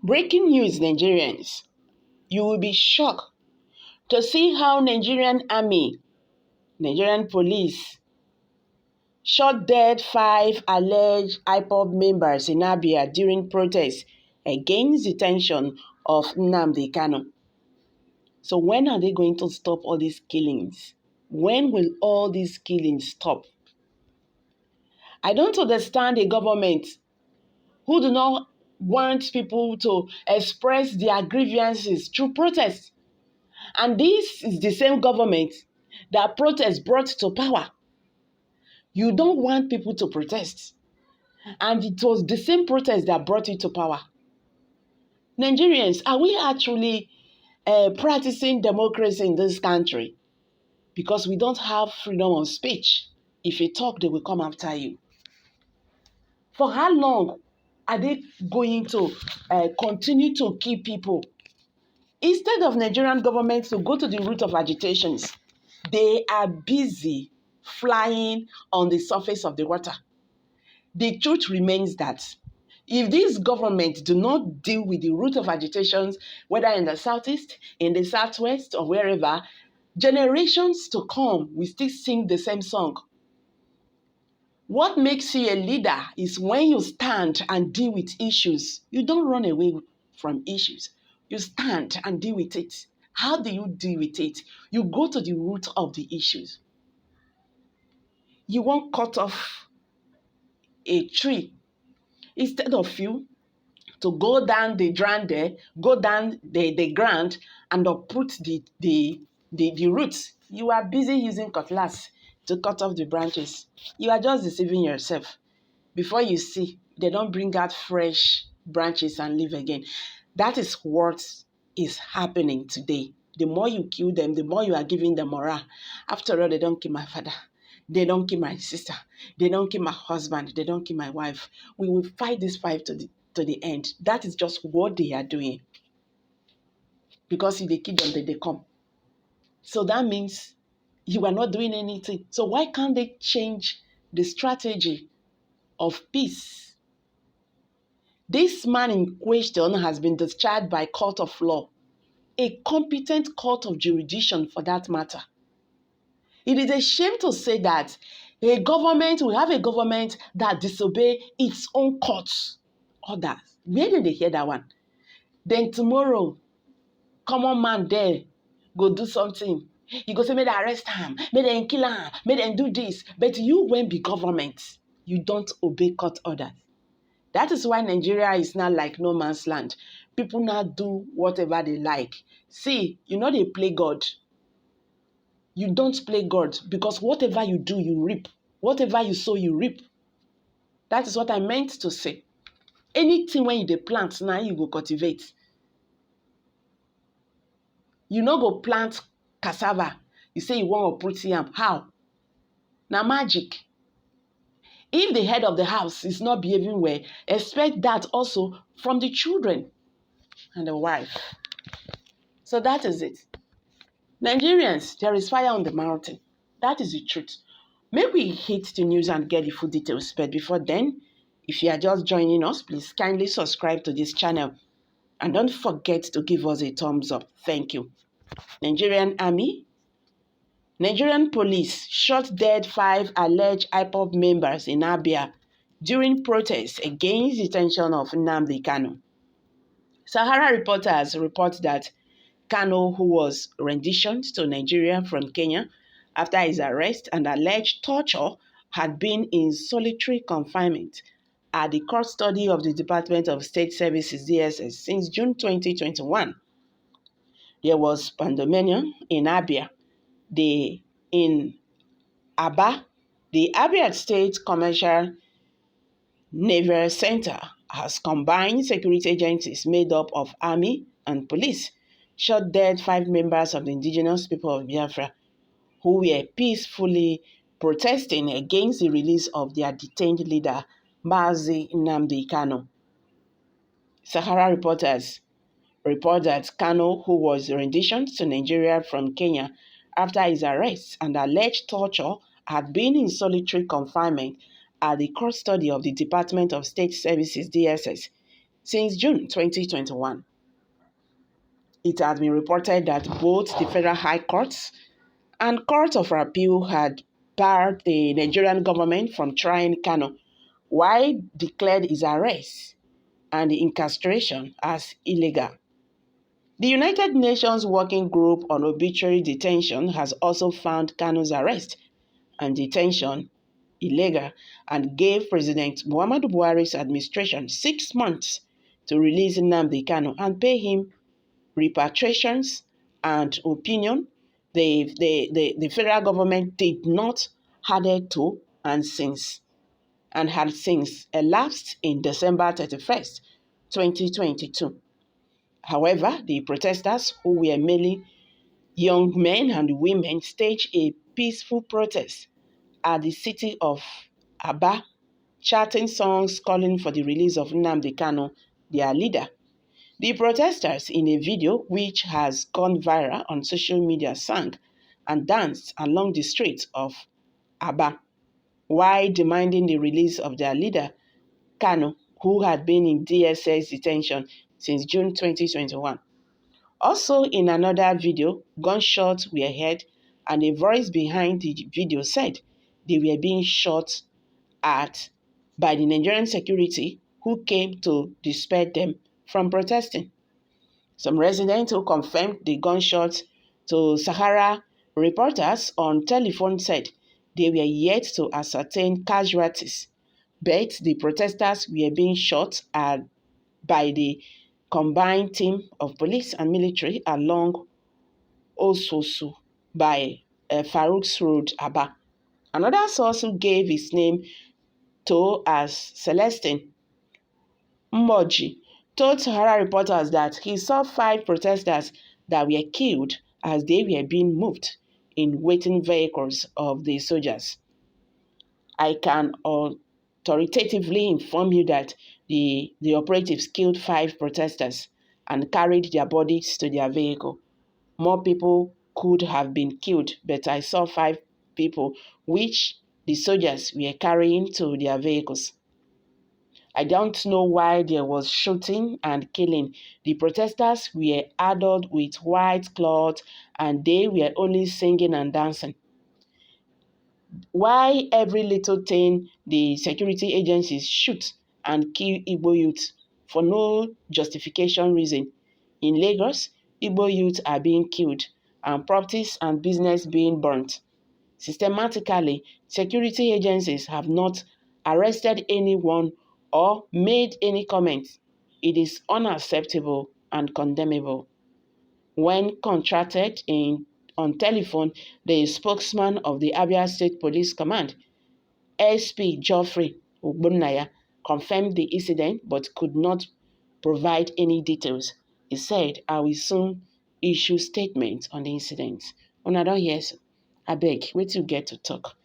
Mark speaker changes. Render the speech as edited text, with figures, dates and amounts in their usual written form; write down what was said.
Speaker 1: Breaking news, Nigerians. You will be shocked to see how Nigerian Army, Nigerian police, shot dead 5 alleged IPOB members in Abia during protests against detention of Nnamdi Kanu. So when are they going to stop all these killings? When will all these killings stop? I don't understand a government who do not want people to express their grievances through protest. And this is the same government that protest brought to power. You don't want people to protest. And it was the same protest that brought you to power. Nigerians, are we actually practicing democracy in this country? Because we don't have freedom of speech. If you talk, they will come after you. For how long are they going to continue to kill people? Instead of Nigerian government to go to the root of agitations, they are busy flying on the surface of the water. The truth remains that if this government do not deal with the root of agitations, whether in the southeast, in the southwest, or wherever, generations to come will still sing the same song. What makes you a leader is when you stand and deal with issues. You don't run away from issues. You stand and deal with it. How do you deal with it? You go to the root of the issues. You won't cut off a tree. Instead of you to go down the ground there, go down the ground and uproot the roots, you are busy using cutlass to cut off the branches. You are just deceiving yourself. Before you see, they don't bring out fresh branches and leave again. That is what is happening today. The more you kill them, the more you are giving them morale. After all, they don't kill my father. They don't kill my sister. They don't kill my husband. They don't kill my wife. We will fight this fight to the end. That is just what they are doing. Because if they kill them, then they come. So that means you are not doing anything. So why can't they change the strategy of peace? This man in question has been discharged by court of law, a competent court of jurisdiction for that matter. It is a shame to say that we have a government that disobey its own court's orders. Where did they hear that one? Then tomorrow, common man there go do something. You go say, may they arrest him, may they kill him, may they do this. But you, when be government, you don't obey court orders. That is why Nigeria is now like no man's land. People now do whatever they like. See, you know they play God. You don't play God because whatever you do, you reap. Whatever you sow, you reap. That is what I meant to say. Anything when you dey plant, now you go cultivate. You no go plant cassava. You say you want to put yam. How? Now magic. If the head of the house is not behaving well, expect that also from the children and the wife. So that is it. Nigerians, there is fire on the mountain. That is the truth. Maybe we hit the news and get the full details. But before then, if you are just joining us, please kindly subscribe to this channel. And don't forget to give us a thumbs up. Thank you. Nigerian Army. Nigerian police shot dead 5 alleged IPOB members in Abia during protests against detention of Nnamdi Kanu. Sahara reporters report that Kanu, who was renditioned to Nigeria from Kenya after his arrest and alleged torture, had been in solitary confinement at the custody of the Department of State Services (DSS) since June 2021. There was pandemonium in Abia. In Abia, the Abia State Commercial Naval Center has combined security agencies made up of army and police shot dead 5 members of the indigenous people of Biafra who were peacefully protesting against the release of their detained leader, Mazi Nnamdi Kanu. Sahara reporters report that Kanu, who was renditioned to Nigeria from Kenya after his arrest and alleged torture, had been in solitary confinement at the custody of the Department of State Services (DSS) Since June 2021, it has been reported that both the Federal High Courts and Court of Appeal had barred the Nigerian government from trying Kanu, while declared his arrest and incarceration as illegal. The United Nations Working Group on Arbitrary Detention has also found Kanu's arrest and detention illegal and gave President Muhammadu Buhari's administration 6 months to release Nnamdi Kanu and pay him repatriations and opinion. The federal government did not adhere to and had since elapsed in December 31st, 2022. However, the protesters, who were mainly young men and women, staged a peaceful protest at the city of Abia, chanting songs calling for the release of Nnamdi Kanu, their leader. The protesters, in a video which has gone viral on social media, sang and danced along the streets of Abia while demanding the release of their leader, Kanu, who had been in DSS detention since June 2021. Also, in another video, gunshots were heard and a voice behind the video said they were being shot at by the Nigerian security who came to disperse them from protesting. Some residents who confirmed the gunshots to Sahara reporters on telephone said they were yet to ascertain casualties, but the protesters were being shot at by the combined team of police and military along Ososu by Farouk's Road, Aba. Another source who gave his name to as Celestine Mmoji told Sahara reporters that he saw 5 protesters that were killed as they were being moved in waiting vehicles of the soldiers. I can authoritatively inform you that the operatives killed 5 protesters and carried their bodies to their vehicle. More people could have been killed, but I saw 5 people which the soldiers were carrying to their vehicles. I don't know why there was shooting and killing. The protesters were adorned with white cloth and they were only singing and dancing. Why every little thing the security agencies shoot and kill Igbo youth for no justification reason? In Lagos, Igbo youth are being killed and properties and business being burnt. Systematically, security agencies have not arrested anyone or made any comments. It is unacceptable and condemnable. When contracted on telephone, the spokesman of the Abia State Police Command, SP Geoffrey Ogbonnaya, confirmed the incident but could not provide any details. He said, I will soon issue statements on the incident. Una don hear so? Abeg, wetin you get to talk?